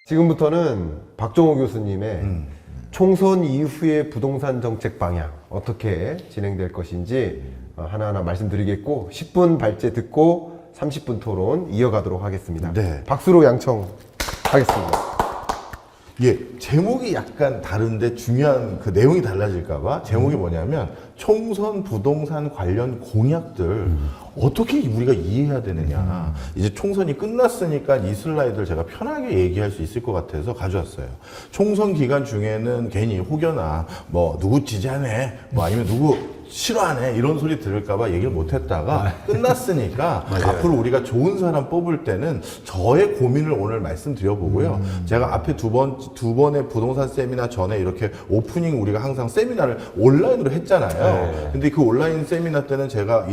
지금부터는 박종호 교수님의 총선 이후의 부동산 정책 방향 어떻게 진행될 것인지 하나하나 말씀드리겠고 10분 발제 듣고 30분 토론 이어가도록 하겠습니다. 네. 박수로 양청하겠습니다. 예, 제목이 약간 다른데 중요한 그 내용이 달라질까봐 제목이 뭐냐면 총선 부동산 관련 공약들 어떻게 우리가 이해해야 되느냐. 이제 총선이 끝났으니까 이 슬라이드를 제가 편하게 얘기할 수 있을 것 같아서 가져왔어요. 총선 기간 중에는 괜히 혹여나 뭐 누구 지지하네 뭐 아니면 누구 싫어하네 이런 소리 들을까봐 얘기를 못했다가 끝났으니까 앞으로 우리가 좋은 사람 뽑을 때는 저의 고민을 오늘 말씀드려보고요. 제가 앞에 두 번의 부동산 세미나 전에 이렇게 오프닝 우리가 항상 세미나를 온라인으로 했잖아요. 근데 그 온라인 세미나 때는 제가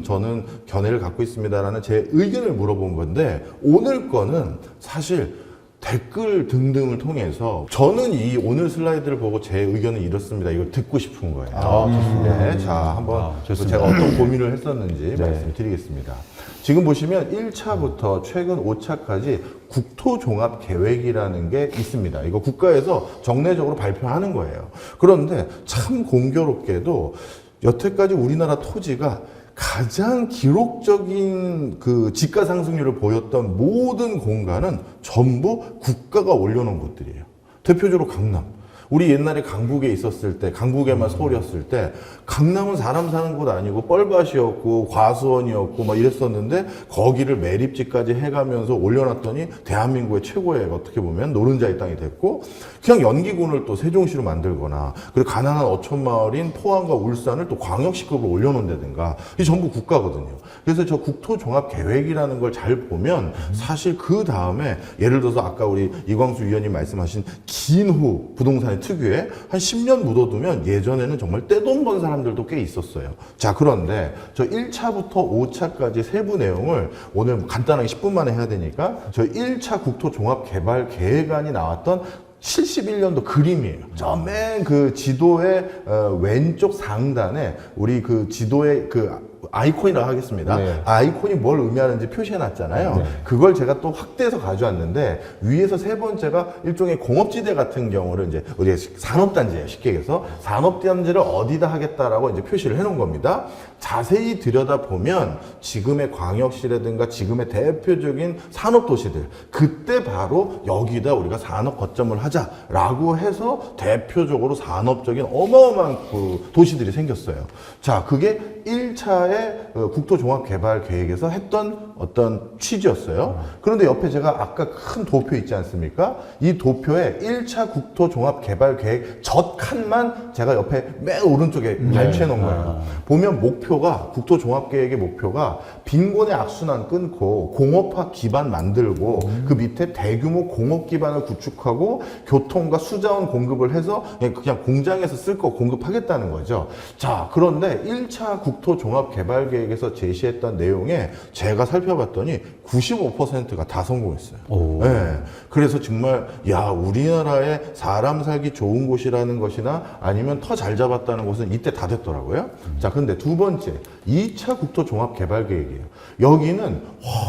저는 견해를 갖고 있습니다라는 제 의견을 물어본 건데 오늘 거는 사실 댓글 등등을 통해서 저는 이 오늘 슬라이드를 보고 제 의견은 이렇습니다. 이걸 듣고 싶은 거예요. 좋습니다. 네, 자, 한번 제가 어떤 고민을 했었는지 말씀드리겠습니다. 지금 보시면 1차부터 최근 5차까지 국토종합계획이라는 게 있습니다. 이거 국가에서 정례적으로 발표하는 거예요. 그런데 참 공교롭게도 여태까지 우리나라 토지가 가장 기록적인 그 지가 상승률을 보였던 모든 공간은 전부 국가가 올려놓은 곳들이에요. 대표적으로 강남. 우리 옛날에 강북에 있었을 때, 강북에만 서울이었을 때, 강남은 사람 사는 곳 아니고 뻘밭이었고 과수원이었고 막 이랬었는데 거기를 매립지까지 해가면서 올려놨더니 대한민국의 최고의 어떻게 보면 노른자의 땅이 됐고 그냥 연기군을 또 세종시로 만들거나 그리고 가난한 어촌마을인 포항과 울산을 또 광역시급으로 올려놓는다든가 이게 전부 국가거든요. 그래서 저 국토종합계획이라는 걸 잘 보면 사실 그 다음에 예를 들어서 아까 우리 이광수 위원님 말씀하신 긴후 부동산의 특유의 한 10년 묻어두면 예전에는 정말 떼돈 번 사람들도 꽤 있었어요. 자, 그런데 저 1차부터 5차까지 세부 내용을 오늘 간단하게 10분 만에 해야 되니까 저 1차 국토종합개발 계획안이 나왔던 71년도 그림이에요. 저 맨 그 지도의 왼쪽 상단에 우리 그 지도의 그 아이콘이라고 하겠습니다. 네. 아이콘이 뭘 의미하는지 표시해 놨잖아요. 네. 그걸 제가 또 확대해서 가져왔는데 위에서 세 번째가 일종의 공업지대 같은 경우를 이제 우리가 산업단지예요. 쉽게 얘기해서 산업단지를 어디다 하겠다라고 이제 표시를 해 놓은 겁니다. 자세히 들여다보면 지금의 광역시라든가 지금의 대표적인 산업도시들 그때 바로 여기다 우리가 산업 거점을 하자라고 해서 대표적으로 산업적인 어마어마한 그 도시들이 생겼어요. 자, 그게 1차의 국토종합개발계획에서 했던 어떤 취지였어요. 그런데 옆에 제가 아까 큰 도표 있지 않습니까? 이 도표에 1차 국토종합개발계획 첫 칸만 제가 옆에 맨 오른쪽에 발췌해 놓은 거예요. 보면 목표가 국토종합계획의 목표가 빈곤의 악순환 끊고 공업화 기반 만들고 그 밑에 대규모 공업 기반을 구축하고 교통과 수자원 공급을 해서 그냥 공장에서 쓸 거 공급하겠다는 거죠. 자, 그런데 1차 국토종합개발계획에서 제시했던 내용에 제가 살펴봤더니 95%가 다 성공했어요. 네. 그래서 정말 야, 우리나라에 사람 살기 좋은 곳이라는 것이나 아니면 터 잘 잡았다는 곳은 이때 다 됐더라고요. 자, 근데 두 번째 2차 국토종합개발계획이에요. 여기는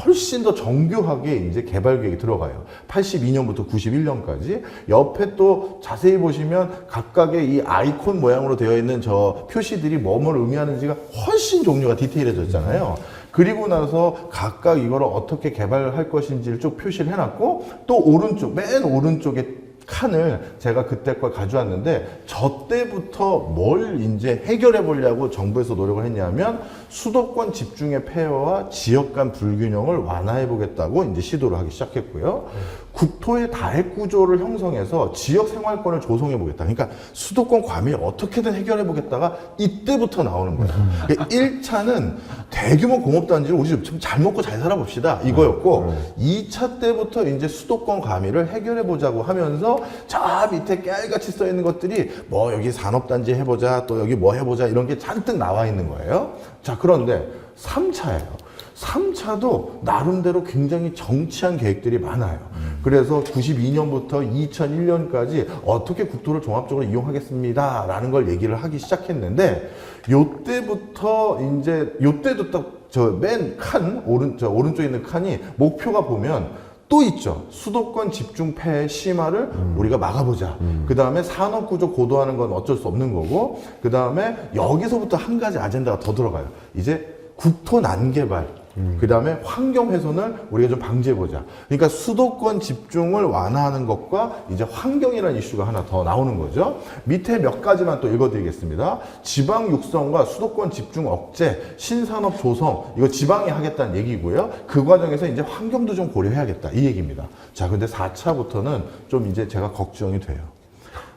훨씬 더 정교하게 이제 개발계획이 들어가요. 82년부터 91년까지 옆에 또 자세히 보시면 각각의 이 아이콘 모양으로 되어 있는 저 표시들이 뭐뭘 의미하는지가 훨씬 종류가 디테일해졌잖아요. 그리고 나서 각각 이거를 어떻게 개발할 것인지를 쭉 표시를 해놨고 또 오른쪽 맨 오른쪽에 칸을 제가 그때 걸 가져왔는데 저 때부터 뭘 이제 해결해 보려고 정부에서 노력을 했냐면 수도권 집중의 폐허와 지역 간 불균형을 완화해 보겠다고 이제 시도를 하기 시작했고요. 국토의 다핵 구조를 형성해서 지역 생활권을 조성해 보겠다. 그러니까 수도권 과밀 어떻게든 해결해 보겠다가 이때부터 나오는 거예요. 그러니까 1차는 대규모 공업단지를 우리 좀 잘 먹고 잘 살아봅시다 이거였고 2차 때부터 이제 수도권 과밀을 해결해 보자고 하면서 저 밑에 깨알같이 써 있는 것들이 뭐 여기 산업단지 해보자 또 여기 뭐 해보자 이런 게 잔뜩 나와 있는 거예요. 자, 그런데 3차예요. 3차도 나름대로 굉장히 정치한 계획들이 많아요. 그래서 92년부터 2001년까지 어떻게 국토를 종합적으로 이용하겠습니다 라는 걸 얘기를 하기 시작했는데 요때부터 이제 요때도 딱 저 맨 칸 오른쪽에 있는 칸이 목표가 보면 또 있죠. 수도권 집중 폐해 심화를 우리가 막아보자. 그 다음에 산업구조 고도화하는 건 어쩔 수 없는 거고, 그 다음에 여기서부터 한 가지 아젠다가 더 들어가요. 이제 국토 난개발, 그 다음에 환경 훼손을 우리가 좀 방지해보자. 그러니까 수도권 집중을 완화하는 것과 이제 환경이라는 이슈가 하나 더 나오는 거죠. 밑에 몇 가지만 또 읽어드리겠습니다. 지방 육성과 수도권 집중 억제, 신산업 조성, 이거 지방이 하겠다는 얘기고요. 그 과정에서 이제 환경도 좀 고려해야겠다. 이 얘기입니다. 자, 근데 4차부터는 좀 이제 제가 걱정이 돼요.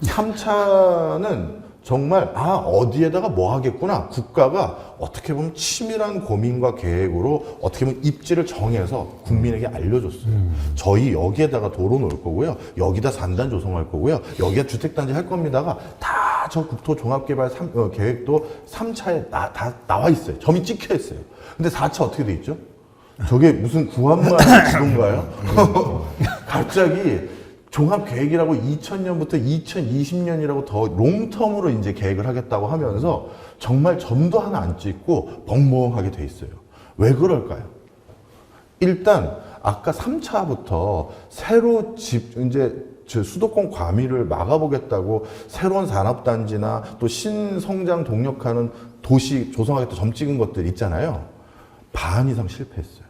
3차는 정말 어디에다가 뭐 하겠구나. 국가가 어떻게 보면 치밀한 고민과 계획으로 어떻게 보면 입지를 정해서 국민에게 알려줬어요. 저희 여기에다가 도로 놓을 거고요. 여기다 산단 조성할 거고요. 여기다 주택단지 할 겁니다가 다 저 국토종합개발 계획도 3차에 다 나와 있어요. 점이 찍혀 있어요. 근데 4차 어떻게 돼 있죠? 저게 무슨 구한말 지도인가요? 갑자기 종합계획이라고 2000년부터 2020년이라고 더 롱텀으로 이제 계획을 하겠다고 하면서 정말 점도 하나 안 찍고 벙벙하게 돼 있어요. 왜 그럴까요? 일단 아까 3차부터 새로 이제 수도권 과밀을 막아보겠다고 새로운 산업단지나 또 신성장 동력하는 도시 조성하겠다 점 찍은 것들 있잖아요. 반 이상 실패했어요.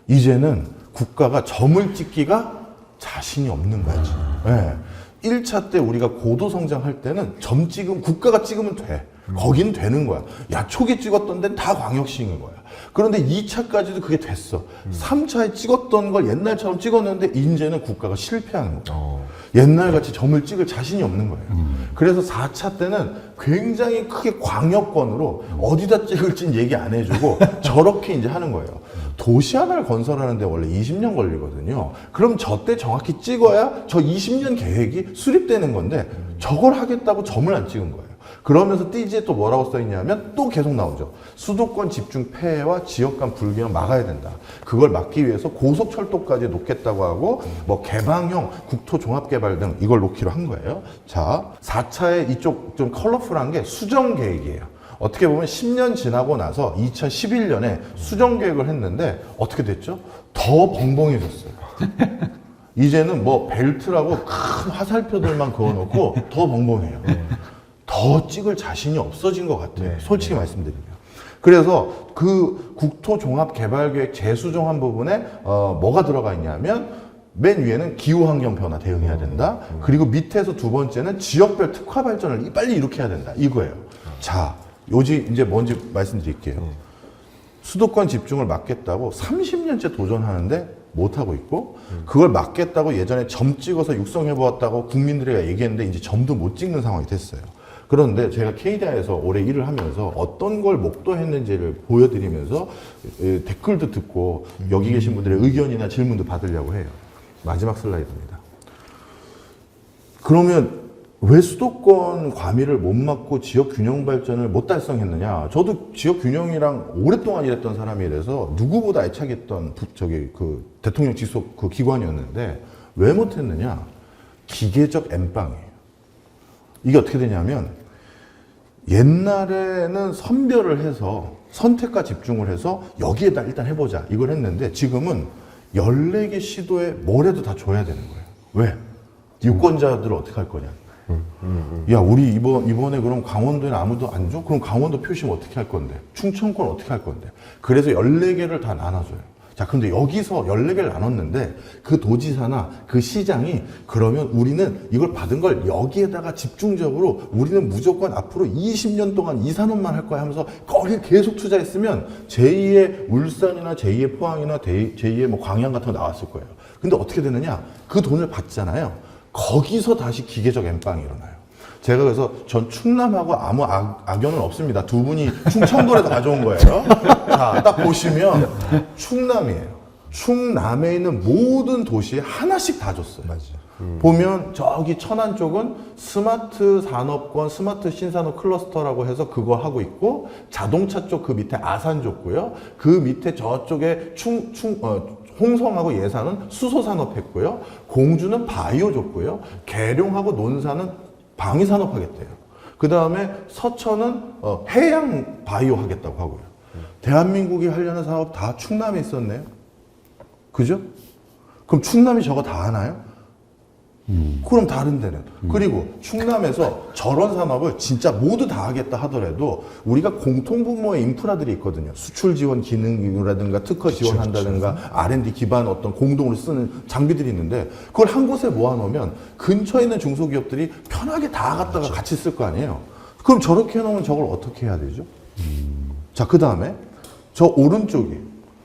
이제는 국가가 점을 찍기가 자신이 없는 거지. 네. 1차 때 우리가 고도 성장할 때는 점 찍으면, 국가가 찍으면 돼. 거긴 되는 거야. 야, 초기 찍었던 데는 다 광역시인 거야. 그런데 2차까지도 그게 됐어. 3차에 찍었던 걸 옛날처럼 찍었는데 이제는 국가가 실패하는 거야. 옛날같이 점을 찍을 자신이 없는 거예요. 그래서 4차 때는 굉장히 크게 광역권으로 어디다 찍을지는 얘기 안 해주고 저렇게 이제 하는 거예요. 도시 하나를 건설하는데 원래 20년 걸리거든요. 그럼 저 때 정확히 찍어야 저 20년 계획이 수립되는 건데 저걸 하겠다고 점을 안 찍은 거예요. 그러면서 띠지에 또 뭐라고 써있냐면 또 계속 나오죠. 수도권 집중 폐해와 지역 간 불균형 막아야 된다. 그걸 막기 위해서 고속철도까지 놓겠다고 하고 뭐 개방형 국토 종합개발 등 이걸 놓기로 한 거예요. 자, 4차의 이쪽 좀 컬러풀한 게 수정 계획이에요. 어떻게 보면 10년 지나고 나서 2011년에 수정 계획을 했는데 어떻게 됐죠? 더 벙벙해졌어요. 이제는 뭐 벨트라고 큰 화살표들만 그어놓고 더 벙벙해요. 더 찍을 자신이 없어진 것 같아요. 솔직히 말씀드리면. 그래서 그 국토종합개발계획 재수정한 부분에 뭐가 들어가 있냐면 맨 위에는 기후환경 변화 대응해야 된다. 그리고 밑에서 두 번째는 지역별 특화 발전을 빨리 일으켜야 된다. 이거예요. 자, 요지 이제 뭔지 말씀드릴게요. 수도권 집중을 막겠다고 30년째 도전하는데 못하고 있고, 그걸 막겠다고 예전에 점 찍어서 육성해보았다고 국민들이 얘기했는데 이제 점도 못 찍는 상황이 됐어요. 그런데 제가 KDI에서 올해 일을 하면서 어떤 걸 목도했는지를 보여드리면서 댓글도 듣고 여기 계신 분들의 의견이나 질문도 받으려고 해요. 마지막 슬라이드입니다. 그러면 왜 수도권 과밀을 못 막고 지역 균형 발전을 못 달성했느냐? 저도 지역 균형이랑 오랫동안 일했던 사람이라서 누구보다 애착했던 그 대통령 직속 그 기관이었는데 왜 못했느냐? 기계적 엠빵이에요. 이게 어떻게 되냐면 옛날에는 선별을 해서 선택과 집중을 해서 여기에다 일단 해보자 이걸 했는데 지금은 14개 시도에 뭘 해도 다 줘야 되는 거예요. 왜? 유권자들은 어떻게 할 거냐? 야, 우리 이번에 그럼 강원도에는 아무도 안 줘? 그럼 강원도 표시면 어떻게 할 건데? 충청권 어떻게 할 건데? 그래서 14개를 다 나눠줘요. 자, 근데 여기서 14개를 나눴는데 그 도지사나 그 시장이 그러면 우리는 이걸 받은 걸 여기에다가 집중적으로 우리는 무조건 앞으로 20년 동안 이 산업만 할 거야 하면서 거기에 계속 투자했으면 제2의 울산이나 제2의 포항이나 제2의 뭐 광양 같은 거 나왔을 거예요. 근데 어떻게 되느냐? 그 돈을 받잖아요. 거기서 다시 기계적 엠빵이 일어나요. 제가 그래서 전 충남하고 아무 악연은 없습니다. 두 분이 충청도에서 가져온 거예요. 자, 딱 보시면 충남이에요. 충남에 있는 모든 도시에 하나씩 다 줬어요. 보면 저기 천안 쪽은 스마트 산업권, 스마트 신산업 클러스터라고 해서 그거 하고 있고, 자동차 쪽 그 밑에 아산 줬고요. 그 밑에 저쪽에 홍성하고 예산은 수소산업 했고요. 공주는 바이오 줬고요. 계룡하고 논산은 방위산업 하겠대요. 그 다음에 서천은 해양 바이오 하겠다고 하고요. 대한민국이 하려는 사업 다 충남에 있었네요. 그죠? 그럼 충남이 저거 다 하나요? 그럼 다른 데는. 그리고 충남에서 저런 산업을 진짜 모두 다 하겠다 하더라도 우리가 공통분모의 인프라들이 있거든요. 수출 지원 기능이라든가 특허 지원한다든가 R&D 기반 어떤 공동으로 쓰는 장비들이 있는데 그걸 한 곳에 모아놓으면 근처에 있는 중소기업들이 편하게 다 갖다가 같이 쓸 거 아니에요. 그럼 저렇게 해놓으면 저걸 어떻게 해야 되죠? 자, 그 다음에 저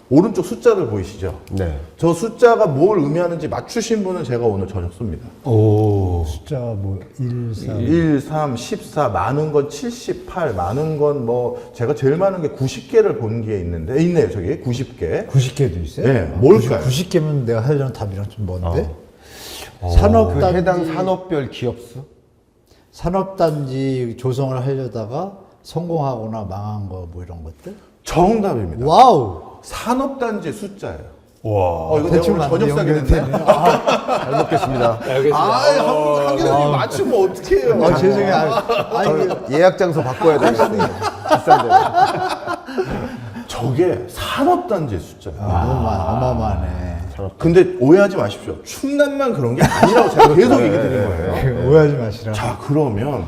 오른쪽 숫자들 보이시죠? 네. 저 숫자가 뭘 의미하는지 맞추신 분은 제가 오늘 저녁 쏩니다. 오. 숫자 뭐 1, 4. 1, 3, 14, 많은 건 78, 많은 건 뭐, 제가 제일 많은 게 90개를 본 게 있는데, 있네요, 저기. 90개. 90개도 있어요? 네, 뭘까요? 90개면 내가 하려는 답이랑 좀 먼데? 그 산업단지, 해당 산업별 기업수? 산업단지 조성을 하려다가 성공하거나 망한 거 뭐 이런 것들? 정답입니다. 와우! 산업단지 숫자예요. 와. 이거 내가 오늘 저녁 사게 됐네. 잘 먹겠습니다. 한 개도 맞추면 어떡해요. 아, 죄송해요. 아니, 예약 장소 바꿔야 되겠어요. 비싼데. 저게 산업단지 숫자예요. 어마어마하네. 근데 오해하지 마십시오. 충남만 그런 게 아니라고 제가 계속 얘기 드린 거예요. 오해하지 마시라. 자, 그러면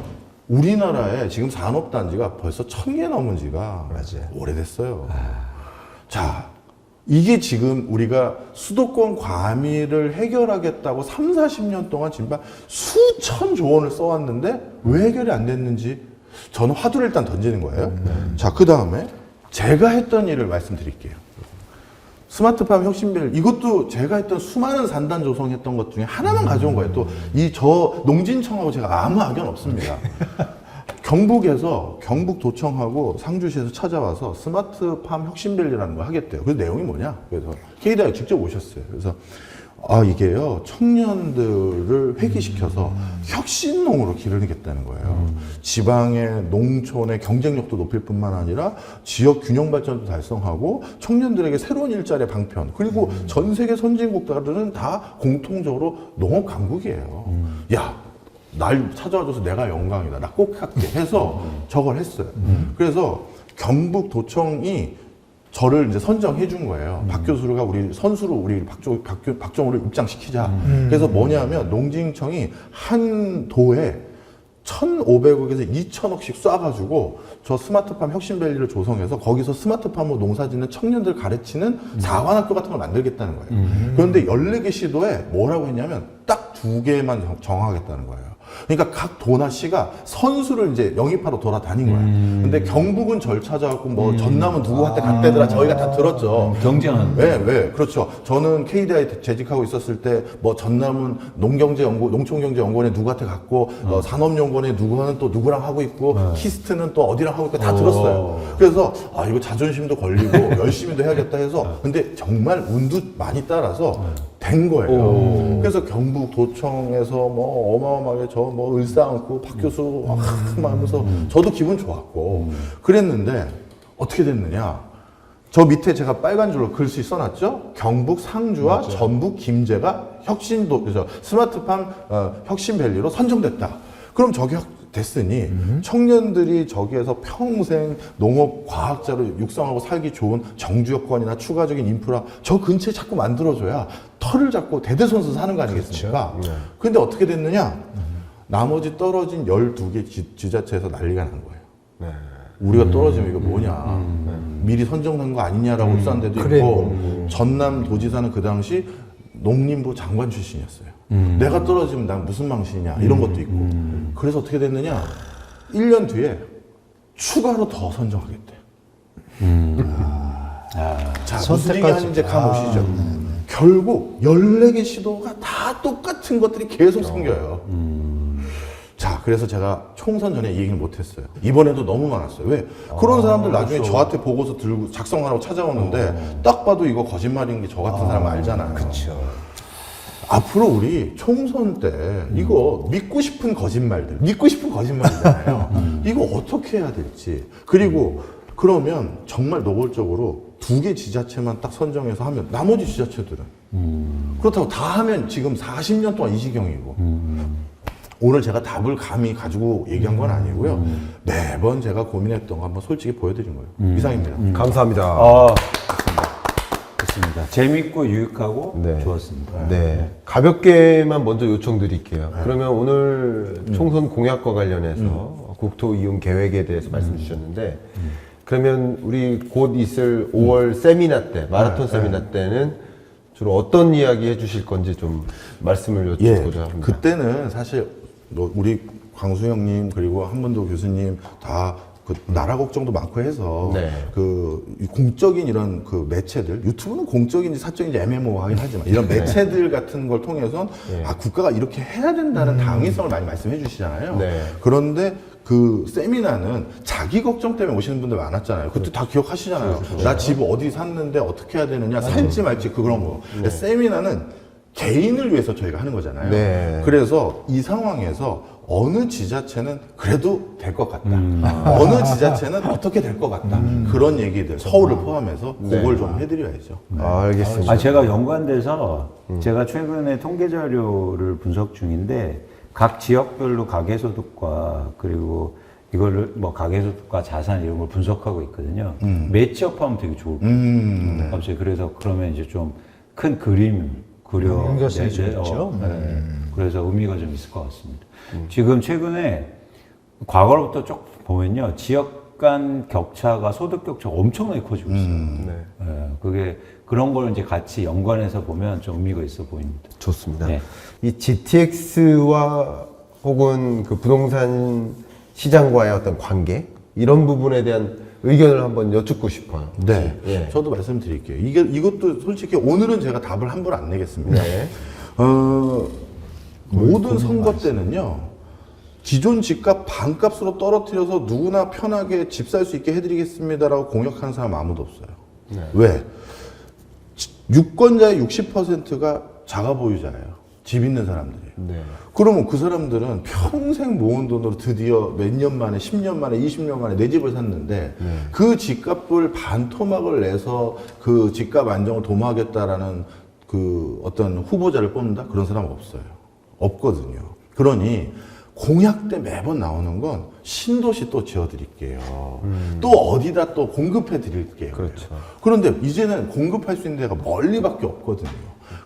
우리나라에 지금 산업단지가 벌써 1000개 넘은 지가 오래됐어요. 자, 이게 지금 우리가 수도권 과밀을 해결하겠다고 3, 40년 동안 진짜 수천조 원을 써왔는데 왜 해결이 안 됐는지 저는 화두를 일단 던지는 거예요. 자, 그 다음에 제가 했던 일을 말씀드릴게요. 스마트팜 혁신별 이것도 제가 했던 수많은 산단 조성했던 것 중에 하나만 가져온 거예요. 또 이 저 농진청하고 제가 아무 악연 없습니다. 경북에서 경북도청하고 상주시에서 찾아와서 스마트팜 혁신밸리라는 걸 하겠대요. 그 내용이 뭐냐? 그래서 K대학에 직접 오셨어요. 그래서 이게요 청년들을 회귀시켜서 혁신농으로 기르겠다는 거예요. 지방의 농촌의 경쟁력도 높일 뿐만 아니라 지역 균형 발전도 달성하고 청년들에게 새로운 일자리의 방편 그리고 전 세계 선진국들은 다 공통적으로 농업 강국이에요. 야, 날 찾아와줘서 내가 영광이다. 나 꼭 할게 해서 저걸 했어요. 그래서 경북도청이 저를 이제 선정해 준 거예요. 박 교수가 우리 선수로 우리 박정우를 입장시키자. 그래서 뭐냐면 농진청이 한 도에 1,500억에서 2,000억씩 쏴가지고 저 스마트팜 혁신밸리를 조성해서 거기서 스마트팜으로 농사짓는 청년들 가르치는 사관학교 같은 걸 만들겠다는 거예요. 그런데 14개 시도에 뭐라고 했냐면 딱 2개만 정하겠다는 거예요. 그러니까 각 도나 시가 선수를 이제 영입하러 돌아다닌 거예요. 근데 경북은 절 찾아갖고 뭐 전남은 누구한테 갔대더라 저희가 다 들었죠. 경쟁하는. 왜? 그렇죠. 저는 KDI에 재직하고 있었을 때 뭐 전남은 농촌경제연구원에 누구한테 갔고 산업연구원에 누구는 또 누구랑 하고 있고 키스트는 또 어디랑 하고 있고 다 들었어요. 그래서 이거 자존심도 걸리고 열심히도 해야겠다 해서 근데 정말 운도 많이 따라서 된 거예요. 그래서 경북도청에서 뭐 어마어마하게 저 뭐 을사안고 박 교수 막 하면서 저도 기분 좋았고 그랬는데 어떻게 됐느냐? 저 밑에 제가 빨간 줄로 글씨 써놨죠? 경북 상주와 전북 김제가 그래서 스마트팜 혁신밸리로 선정됐다. 그럼 저게 됐으니 청년들이 저기에서 평생 농업 과학자로 육성하고 살기 좋은 정주 여건이나 추가적인 인프라 저 근처에 자꾸 만들어줘야 털을 잡고 대대손손 사는 거 아니겠습니까? 근데 어떻게 됐느냐? 나머지 떨어진 12개 지자체에서 난리가 난 거예요. 우리가 떨어지면 이거 뭐냐. 미리 선정된 거 아니냐라고 흡수한 데도 있고 전남 도지사는 그 당시 농림부 장관 출신이었어요. 내가 떨어지면 난 무슨 망신이냐 이런 것도 있고 그래서 어떻게 됐느냐 1년 뒤에 추가로 더 선정하겠대. 자, 무슨 얘기하는지 감오시죠? 결국 14개 시도가 다 똑같은 것들이 계속 생겨요. 자, 그래서 제가 총선 전에 이 얘기를 못했어요. 이번에도 너무 많았어요. 왜? 그런 사람들 나중에 저한테 보고서 들고 작성하라고 찾아오는데 딱 봐도 이거 거짓말인 게 저 같은 사람 알잖아요. 그렇죠. 앞으로 우리 총선 때 이거 믿고 싶은 거짓말이잖아요. 이거 어떻게 해야 될지. 그리고 그러면 정말 노골적으로 2개 지자체만 딱 선정해서 하면 나머지 지자체들은 그렇다고 다 하면 지금 40년 동안 이 지경이고 오늘 제가 답을 감히 가지고 얘기한 건 아니고요. 매번 제가 고민했던 거 한번 솔직히 보여드린 거예요. 이상입니다. 감사합니다. 좋았습니다. 재밌고 유익하고 네. 좋았습니다. 네. 가볍게만 먼저 요청드릴게요. 그러면 오늘 총선 공약과 관련해서 국토 이용 계획에 대해서 말씀 주셨는데, 그러면 우리 곧 있을 5월 세미나 때, 마라톤 세미나 때는 주로 어떤 이야기 해주실 건지 좀 말씀을 여쭙고자 합니다. 그때는 사실 우리 광수형님 그리고 한문도 교수님 다 그 나라 걱정도 많고 해서 네. 그 공적인 이런 그 매체들, 유튜브는 공적인지 사적인지 애매모호하긴 하지만 이런 매체들 같은 걸 통해서 아 국가가 이렇게 해야 된다는 당위성을 많이 말씀해 주시잖아요. 네. 그런데 그 세미나는 자기 걱정 때문에 오시는 분들 많았잖아요. 그때 다 기억하시잖아요. 나 집 어디 샀는데 어떻게 해야 되느냐, 살지 말지 그런 거. 근데 세미나는 개인을 위해서 저희가 하는 거잖아요. 네. 그래서 이 상황에서 어느 지자체는 그래도 될 것 같다. 어느 지자체는 어떻게 될 것 같다. 그런 얘기들, 서울을 포함해서 그걸 좀 해드려야죠. 알겠습니다. 제가 연관돼서 제가 최근에 통계 자료를 분석 중인데 각 지역별로 가계소득과 그리고 이거를 뭐 가계소득과 자산 이런 걸 분석하고 있거든요. 매치업하면 되게 좋을 것 같아요. 갑자기 그래서 그러면 이제 좀 큰 그림 그려 연결성이 좀 있죠. 그래서 의미가 좀 있을 것 같습니다. 지금 최근에 과거로부터 쭉 보면요, 지역 간 격차가 소득 격차가 엄청나게 커지고 있어요. 네. 그게 그런 걸 이제 같이 연관해서 보면 좀 의미가 있어 보입니다. 좋습니다. 네. 이 GTX와 혹은 그 부동산 시장과의 어떤 관계 이런 부분에 대한 의견을 한번 여쭙고 싶어요. 네. 예. 저도 말씀드릴게요. 이것도 솔직히 오늘은 제가 답을 함부로 안 내겠습니다. 네. 모든 선거 때는요, 기존 집값 반값으로 떨어뜨려서 누구나 편하게 집 살 수 있게 해드리겠습니다라고 공약하는 사람 아무도 없어요. 네. 왜? 유권자의 60%가 자가 보유자예요. 집 있는 사람들이에요. 네. 그러면 그 사람들은 평생 모은 돈으로 드디어 몇 년 만에, 10년 만에, 20년 만에 내 집을 샀는데 그 집값을 반토막을 내서 그 집값 안정을 도모하겠다라는 그 어떤 후보자를 뽑는다? 그런 사람은 없어요. 없거든요. 그러니 공약 때 매번 나오는 건 신도시 또 지어드릴게요. 또 어디다 또 공급해드릴게요. 그렇죠. 그런데 이제는 공급할 수 있는 데가 멀리밖에 없거든요.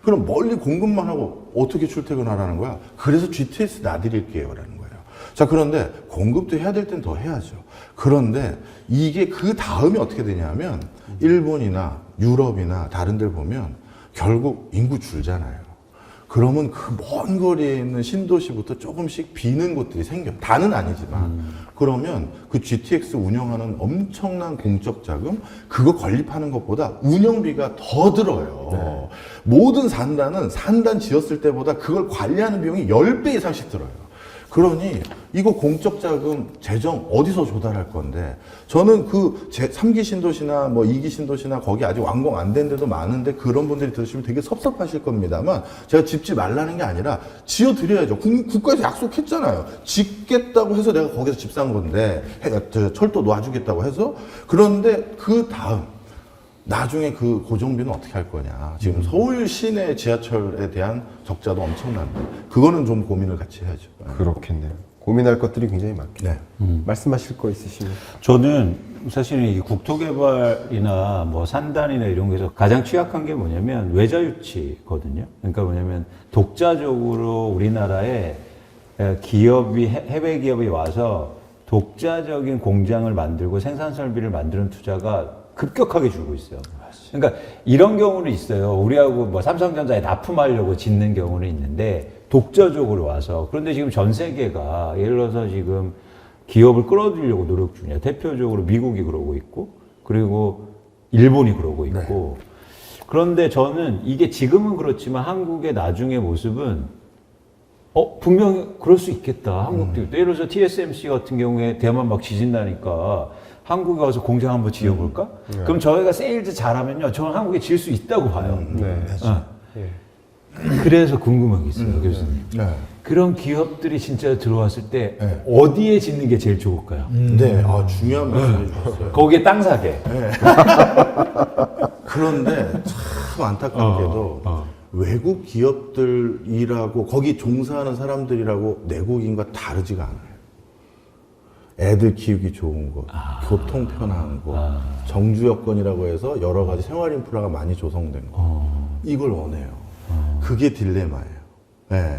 그럼 멀리 공급만 하고 어떻게 출퇴근하라는 거야? 그래서 GTX 놔드릴게요. 라는 거예요. 자, 그런데 공급도 해야 될 땐 더 해야죠. 그런데 이게 그 다음에 어떻게 되냐면 일본이나 유럽이나 다른 데 보면 결국 인구 줄잖아요. 그러면 그 먼 거리에 있는 신도시부터 조금씩 비는 곳들이 생겨요. 다는 아니지만. 그러면 그 GTX 운영하는 엄청난 공적 자금, 그거 건립하는 것보다 운영비가 더 들어요. 네. 모든 산단 지었을 때보다 그걸 관리하는 비용이 10배 이상씩 들어요. 그러니 이거 공적 자금 재정 어디서 조달할 건데, 저는 그 3기 신도시나 뭐 2기 신도시나 거기 아직 완공 안 된 데도 많은데 그런 분들이 들으시면 되게 섭섭하실 겁니다만, 제가 짓지 말라는 게 아니라 지어 드려야죠. 국가에서 약속했잖아요. 짓겠다고 해서 내가 거기서 집 산 건데, 철도 놔주겠다고 해서. 그런데 그 다음 나중에 그 고정비는 어떻게 할 거냐. 지금 서울 시내 지하철에 대한 적자도 엄청난데 그거는 좀 고민을 같이 해야죠. 그렇겠네요. 고민할 것들이 굉장히 많겠네요. 네. 말씀하실 거 있으시면. 저는 사실 이 국토개발이나 뭐 산단이나 이런 거에서 가장 취약한 게 뭐냐면 외자유치거든요. 그러니까 뭐냐면 독자적으로 우리나라에 기업이, 해외 기업이 와서 독자적인 공장을 만들고 생산 설비를 만드는 투자가 급격하게 줄고 있어요. 그러니까 이런 경우는 있어요. 우리하고 뭐 삼성전자에 납품하려고 짓는 경우는 있는데 독자적으로 와서. 그런데 지금 전 세계가 예를 들어서 지금 기업을 끌어들이려고 노력 중이에요. 대표적으로 미국이 그러고 있고, 그리고 일본이 그러고 있고. 그런데 저는 이게 지금은 그렇지만 한국의 나중의 모습은 분명히 그럴 수 있겠다. 한국도. 예를 들어서 TSMC 같은 경우에 대만 막 지진 나니까 한국에 와서 공장 한번 지어볼까? 그럼 저희가 세일즈 잘하면요, 저는 한국에 지을 수 있다고 봐요. 네. 예. 그래서 궁금한 게 있어요, 교수님. 네. 그런 기업들이 진짜 들어왔을 때 네. 어디에 짓는 게 제일 좋을까요? 네. 중요한 말씀해 주셨어요. 거기에 땅 사게. 그런데 참 안타깝게도 외국 기업들이라고 거기 종사하는 사람들이라고 내국인과 다르지가 않아요. 애들 키우기 좋은 곳, 교통 편한 곳, 정주 여건이라고 해서 여러 가지 생활 인프라가 많이 조성된 곳. 이걸 원해요. 그게 딜레마예요. 예.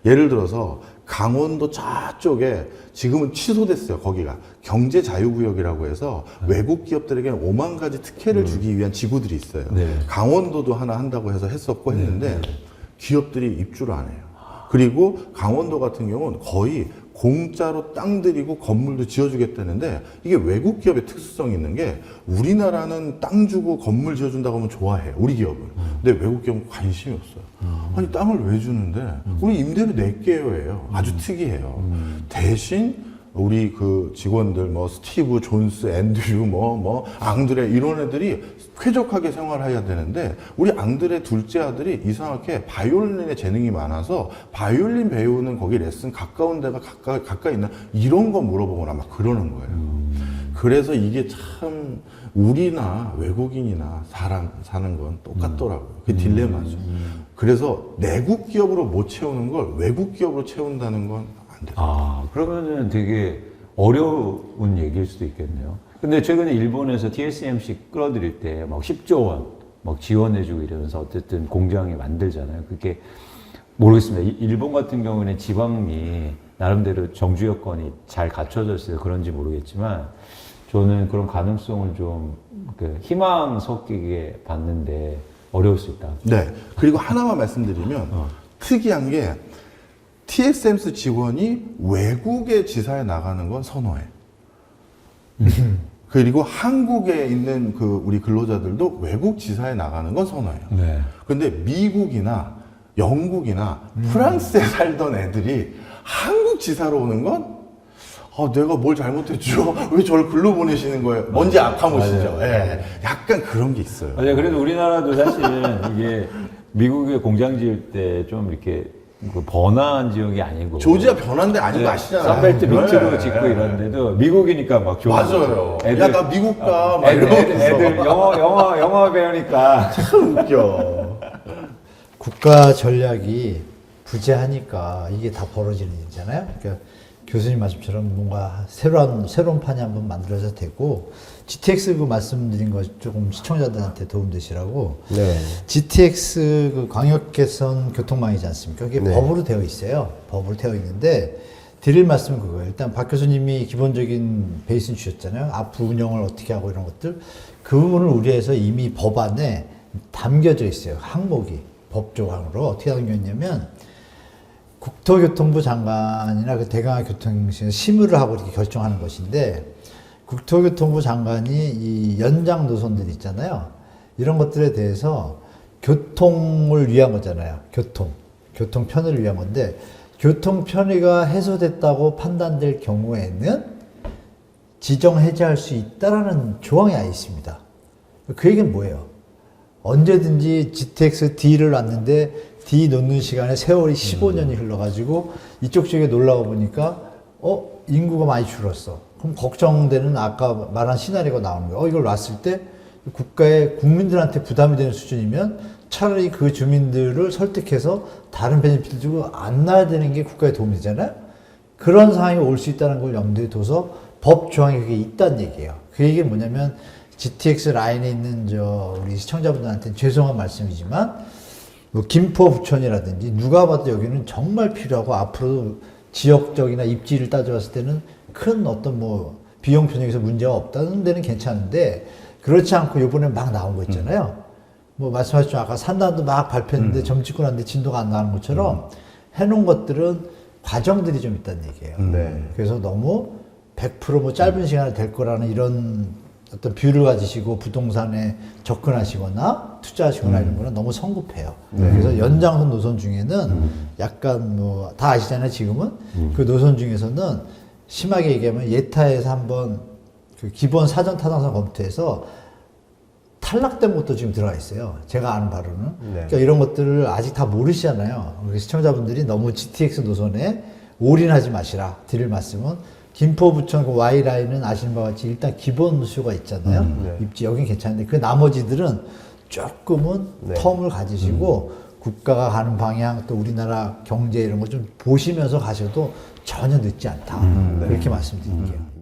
예를 들어서 강원도 저쪽에 지금은 취소됐어요. 거기가 경제 자유구역이라고 해서 외국 기업들에게 5만 가지 특혜를 주기 위한 지구들이 있어요. 네. 강원도도 하나 한다고 해서 했었고 했는데 기업들이 입주를 안 해요. 그리고 강원도 같은 경우는 거의 공짜로 땅 들이고 건물도 지어주겠다는데 이게 외국 기업의 특수성이 있는 게 우리나라는 땅 주고 건물 지어준다고 하면 좋아해요. 우리 기업은. 근데 외국 기업은 관심이 없어요. 아니 땅을 왜 주는데 우리 임대료 낼게요예요. 아주 특이해요. 대신 우리 그 직원들 뭐 스티브 존스, 앤드류 뭐 앙드레 이런 애들이 쾌적하게 생활해야 되는데 우리 앙드레 둘째 아들이 이상하게 바이올린에 재능이 많아서 바이올린 배우는 거기 레슨 가까운 데가 가까이 있나 이런 거 물어보거나 막 그러는 거예요. 그래서 이게 참 우리나 외국인이나 사람 사는 건 똑같더라고요. 그게 딜레마죠. 그래서 내국 기업으로 못 채우는 걸 외국 기업으로 채운다는 건 안 돼요. 아, 그러면은 되게 어려운 얘기일 수도 있겠네요. 근데 최근에 일본에서 TSMC 끌어들일 때 막 10조 원 막 지원해주고 이러면서 어쨌든 공장에 만들잖아요. 그게 모르겠습니다. 일본 같은 경우는 지방이 나름대로 정주 여건이 잘 갖춰져 있어서 그런지 모르겠지만 저는 그런 가능성을 좀 희망 섞이게 봤는데 어려울 수 있다. 네. 그리고 하나만 말씀드리면 특이한 게 TSMC 직원이 외국의 지사에 나가는 건 선호해. 그리고 한국에 있는 그 우리 근로자들도 외국 지사에 나가는 건 선호해요. 네. 근데 미국이나 영국이나 프랑스에 살던 애들이 한국 지사로 오는 건 내가 뭘 잘못했죠? 왜 저를 글로 보내시는 거예요? 뭔지 아카모시죠. 예. 약간 그런 게 있어요. 맞아요. 그래도 우리나라도 사실은 이게 미국에 공장 지을 때 좀 이렇게 그 번화한 지역이 아니고 조지아 변한데 아닌 거 아시잖아요. 선벨트 밑으로 네. 짓고 이런데도 미국이니까 막 좋은 맞아요. 애들, 야, 나 미국 가. 막 애들 영어 배우니까. 참 웃겨. 국가 전략이 부재하니까 이게 다 벌어지는 일이잖아요. 그러니까 교수님 말씀처럼 뭔가 새로운 판이 한번 만들어져도 되고, GTX 그 말씀드린 거 조금 시청자들한테 도움되시라고. 네. GTX 그 광역 개선 교통망이지 않습니까? 그게 네. 법으로 되어 있어요. 법으로 되어 있는데, 드릴 말씀은 그거예요. 일단 박 교수님이 기본적인 베이스는 주셨잖아요. 앞으로 운영을 어떻게 하고 이런 것들. 그 부분을 우리에서 이미 법안에 담겨져 있어요. 항목이. 법 조항으로. 어떻게 담겨있냐면, 국토교통부 장관이나 그 대강교통시는 심의를 하고 이렇게 결정하는 것인데, 국토교통부 장관이 이 연장 노선들 있잖아요. 이런 것들에 대해서 교통을 위한 거잖아요. 교통 편의를 위한 건데, 교통 편의가 해소됐다고 판단될 경우에는 지정 해제할 수 있다라는 조항이 아예 있습니다. 그 얘기는 뭐예요? 언제든지 GTX D를 놨는데 D 놓는 시간에 세월이 15년이 흘러가지고 이쪽 지역에 놀러와 보니까 인구가 많이 줄었어. 그럼 걱정되는 아까 말한 시나리오가 나오는 거예요. 이걸 놨을 때 국가의 국민들한테 부담이 되는 수준이면 차라리 그 주민들을 설득해서 다른 베네핏을 주고 안 놔야 되는 게 국가에 도움이 되잖아요. 그런 상황이 올 수 있다는 걸 염두에 둬서 법 조항이 그게 있다는 얘기예요. 그 얘기는 뭐냐면 GTX 라인에 있는 우리 시청자분들한테는 죄송한 말씀이지만 뭐 김포 부천이라든지 누가 봐도 여기는 정말 필요하고 앞으로 지역적이나 입지를 따져봤을 때는 큰 어떤 뭐 비용 편익에서 문제가 없다는 데는 괜찮은데 그렇지 않고 이번에 막 나온 거 있잖아요. 뭐 말씀하셨죠. 아까 산단도 막 발표했는데 점 찍고 났는데 진도가 안 나는 것처럼 해놓은 것들은 과정들이 좀 있다는 얘기예요. 네. 그래서 너무 100% 뭐 짧은 시간에 될 거라는 이런 어떤 뷰를 가지시고 부동산에 접근하시거나 투자하시거나 이런 거는 너무 성급해요. 그래서 연장선 노선 중에는 약간 뭐 다 아시잖아요. 지금은 그 노선 중에서는 심하게 얘기하면 예타에서 한번 그 기본 사전 타당성 검토해서 탈락된 것도 지금 들어가 있어요. 제가 아는 바로는. 네. 그러니까 이런 것들을 아직 다 모르시잖아요. 우리 시청자분들이 너무 GTX 노선에 올인하지 마시라. 드릴 말씀은 김포 부천 그 Y라인은 아시는 바와 같이 일단 기본 수가 있잖아요. 네. 입지 여긴 괜찮은데 그 나머지들은 조금은 네. 텀을 가지시고 국가가 가는 방향 또 우리나라 경제 이런 거 좀 보시면서 가셔도 전혀 늦지 않다. 그렇게 말씀드릴게요.